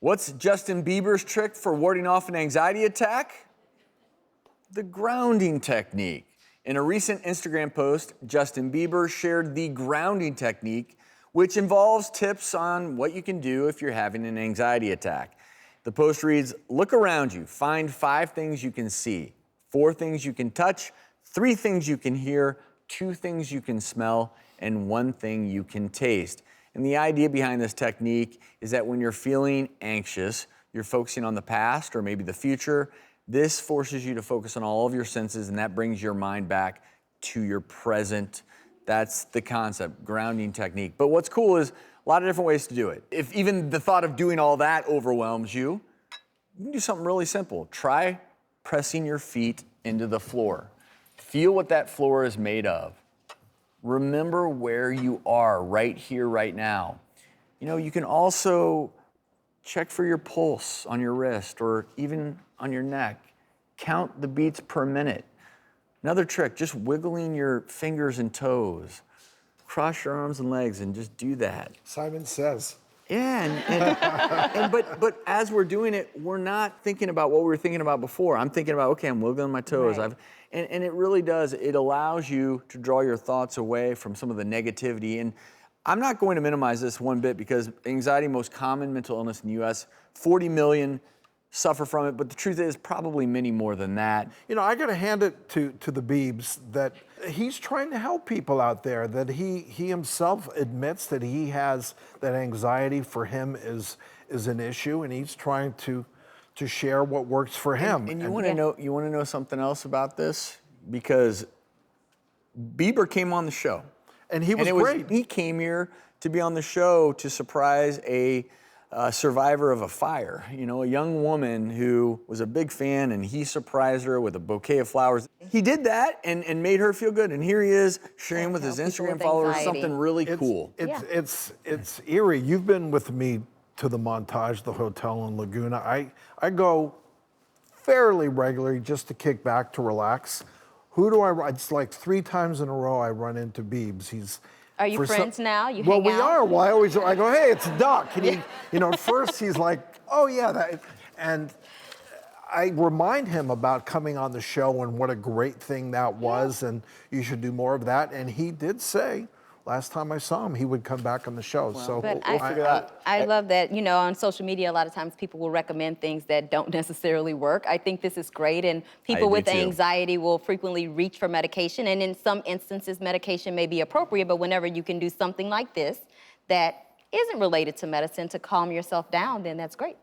What's Justin Bieber's trick for warding off an anxiety attack? The grounding technique. In a recent Instagram post, Justin Bieber shared the grounding technique, which involves tips on what you can do if you're having an anxiety attack. The post reads, look around you, find 5 things you can see, 4 things you can touch, 3 things you can hear, 2 things you can smell, and 1 thing you can taste. And the idea behind this technique is that when you're feeling anxious, you're focusing on the past or maybe the future. This forces you to focus on all of your senses, and that brings your mind back to your present. That's the concept, grounding technique. But what's cool is a lot of different ways to do it. If even the thought of doing all that overwhelms you, you can do something really simple. Try pressing your feet into the floor. Feel what that floor is made of. Remember where you are right here, right now. You know, you can also check for your pulse on your wrist or even on your neck. Count the beats per minute. Another trick, just wiggling your fingers and toes. Cross your arms and legs and just do that. Simon Says. Yeah, but as we're doing it, we're not thinking about what we were thinking about before. I'm thinking about, okay, I'm wiggling my toes. Right. And it really does. It allows you to draw your thoughts away from some of the negativity. And I'm not going to minimize this one bit because anxiety, most common mental illness in the U.S., 40 million suffer from it, but the truth is probably many more than that. You know, I got to hand it to the Biebs that he's trying to help people out there, that he himself admits that he has, that anxiety for him is an issue, and he's trying to share what works for him. And you want to know something else about this? Because Bieber came on the show. And he was great. He came here to be on the show to surprise a survivor of a fire, you know, a young woman who was a big fan, and he surprised her with a bouquet of flowers. He did that and made her feel good, and here he is sharing with his Instagram followers something really cool. It's eerie. You've been with me to the Montage, the hotel in Laguna. I go fairly regularly just to kick back, to relax. Who do I? It's like 3 times in a row I run into Biebs. Are you friends now? You well, hang we out? are. Well, I go, hey, it's Duck. And he, you know, at first he's like, oh yeah, that. And I remind him about coming on the show and what a great thing that was, and you should do more of that. And he did say, last time I saw him, he would come back on the show. Well, so we'll figure out. I love that, you know, on social media, a lot of times people will recommend things that don't necessarily work. I think this is great, and people with anxiety will frequently reach for medication, and in some instances, medication may be appropriate, but whenever you can do something like this that isn't related to medicine to calm yourself down, then that's great.